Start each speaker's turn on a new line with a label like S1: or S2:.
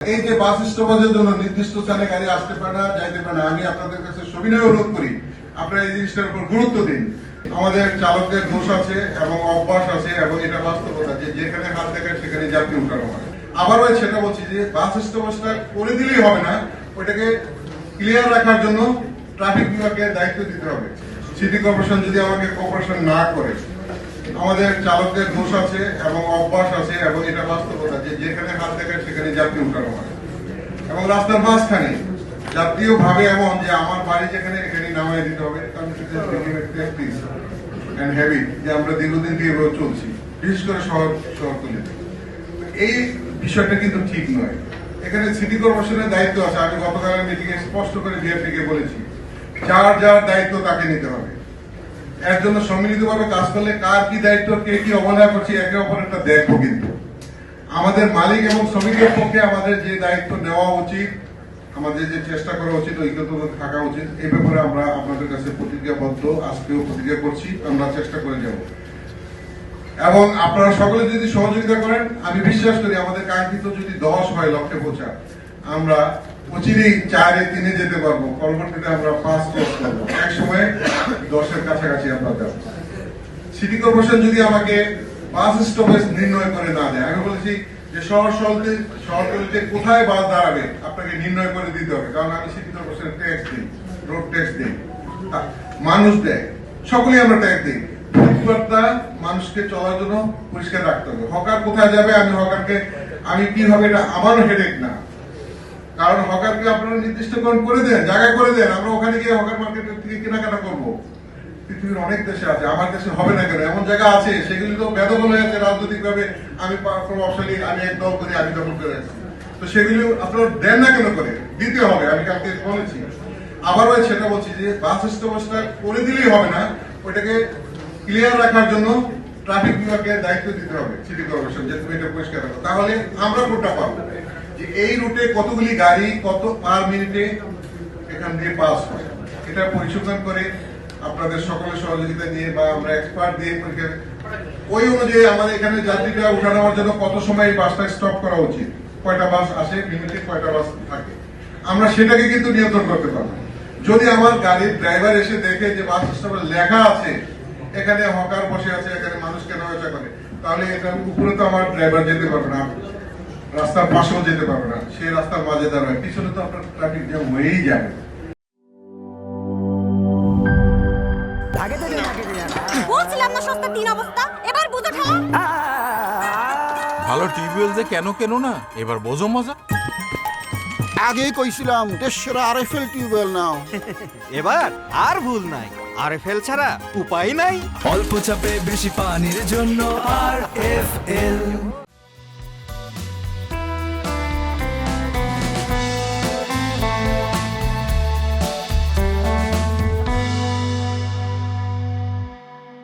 S1: এই যে বাস স্টপেজের জন্য নির্দিষ্ট স্থানে গাড়ি আসতে পারে না, যাইতে পারে না, আমি আপনাদের কাছে সবিনয় অনুরোধ করি আপনারা এই জিনিসটার উপর গুরুত্ব দিন। আমাদের চালকদের দোষ আছে এবং অভ্যাস আছে এবং এটা বাস্তবতা যে যেখানে হাত দেখায় সেখানে যাত্রী উঠানো হয়। আবারও সেটা বলছি যে বাস স্টপেজটা করে দিলেই হবে না, ওইটাকে ক্লিয়ার রাখার জন্য ট্রাফিক বিভাগকে দায়িত্ব দিতে হবে। সিটি কর্পোরেশন যদি আমাকে কোঅপারেশন না করে, আমাদের চালকদের দোষ আছে এবং অভ্যাস আছে এবং এটা বাস্তবতা যে যেখানে হাত দেখায় সেখানে যাত্রী উঠানো হয় এবং রাস্তার মাঝখানে যাত্রীও ভাবে এমন যে আমার বাড়ি যেখানে এখানে নামাই দিতে হবে, কারণ যে আমরা দীর্ঘদিন দিয়ে এভাবে চলছি, বিশেষ করে শহরতলিতে। এই বিষয়টা কিন্তু ঠিক নয়। এখানে সিটি কর্পোরেশনের দায়িত্ব আছে। আমি গতকালের মিটিং এ স্পষ্ট করে বিএফপিকে বলেছি, যার যার দায়িত্ব তাকে নিতে হবে। এর জন্য সম্মিলিতভাবে কাজ করলে কার কি দায়িত্ব, কে কি অবহেলা করছে, একে অপরেরটা দেখবো। কিন্তু আমাদের মালিক এবং শ্রমিকের পক্ষে আমাদের যে দায়িত্ব নেওয়া উচিত, আমাদের যে চেষ্টা করা উচিত, ঐক্যবদ্ধ থাকা উচিত। এই ব্যাপারে আমরা আপনাদের কাছে প্রতিজ্ঞাবদ্ধ, আজকেও প্রতিজ্ঞা করছি, আমরা চেষ্টা করে যাব। এবং আপনারা সকলে যদি সহযোগিতা করেন, আমি বিশ্বাস করি আমাদের কাঙ্ক্ষিত যদি 10 হয় লক্ষ্যে পৌঁছা, আমরা অচিরেই 4-3 যেতে পারবো। পরবর্তীতে আমরা 5 ক্রস করবো, এক সময় 10-এর কাছাকাছি আমরা যাবো। সিটি কর্পোরেশন যদি আমাকে বাস স্টপেজ নির্ণয় করে না দেয়, আমি বলেছি যে শহরতলিতে কোথায় বাস দাঁড়াবে আপনাকে নির্ণয় করে দিতে হবে। কারণ আমি সিটি কর্পোরেশনের ট্যাক্স দিই, রোড ট্যাক্স দিই, মানুষ দেয়, সকলেই আমরা ট্যাক্স দিই। ফুটপাতটা মানুষকে চলার জন্য পরিষ্কার রাখতে হবে। হকার কোথায় যাবে, আমি কি হবে এটা আমারও হেডেক না। কারণ হকারকে আপনারা নির্দিষ্টকরণ করে দেন, জায়গা করে দেন, আমরা ওখানে গিয়ে হকার মার্কেট থেকে কেনাকাটা করবো। পৃথিবীর অনেক দেশে আছে, আমার দেশে হবে না কেন? এমন জায়গা আছে, সেগুলি তো বেদখল হয়ে আছে রাজনৈতিক ভাবে। আমি প্রভাবশালী, আমি এক দল করি, আমি দখল করে আছি। তো সেগুলি আপনারা দেন না কেন? করে দিতে হবে। আমি কালকে বলেছি, আবারও সেটা বলছি যে বাস স্টপেজটা করে দিলেই হবে না, ওইটাকে ক্লিয়ার রাখার জন্য ট্রাফিক বিভাগকে দায়িত্ব দিতে হবে। সিটি কর্পোরেশন যে তুমি এটা পরিষ্কার রাখো, তাহলে আমরা কোনটা পাবো যে এই রুটে কতগুলি গাড়ি কত পার মিনিটে এখান দিয়ে পাস হয়। এটা পরিশোধন করে আপনাদের সকলের সহযোগিতা নিয়ে বা আমরা এক্সপার্ট দিয়ে ওই অনুযায়ী আমাদের এখানে যাত্রীরা উঠা নেওয়ার জন্য কত সময় এই বাসটা স্টপ করা উচিত, কয়টা বাস আসে মিনিটে, কয়টা বাস থাকে, আমরা সেটাকে কিন্তু নিয়ন্ত্রণ করতে পারবো। যদি আমার গাড়ির ড্রাইভার এসে দেখে যে বাস স্টপে লেখা আছে এখানে হকার বসে আছে, এখানে মানুষ কেনা বেচা করে, তাহলে এটার উপরে তো আমার ড্রাইভার যেতে পারবে না, রাস্তার পাশেও যেতে পারবে না, সেই রাস্তার মাঝে দাঁড়াবে, পিছনে তো আপনার ট্রাফিক জ্যাম হয়েই যাবে।
S2: বলছিলাম না সস্তা 3 অবস্থা, এবার বুঝে ফেলো।
S3: ভালো টিউবওয়েল যে কেন না, এবার বোঝো মজা।
S4: আগেই কইছিলাম দেশেরা আরএফএল টিউবওয়েল নাও।
S5: এবার আর ভুল নাই, আরএফএল ছাড়া উপায় নাই।
S6: অল্প চাপে বেশি পানির জন্য আরএফএল।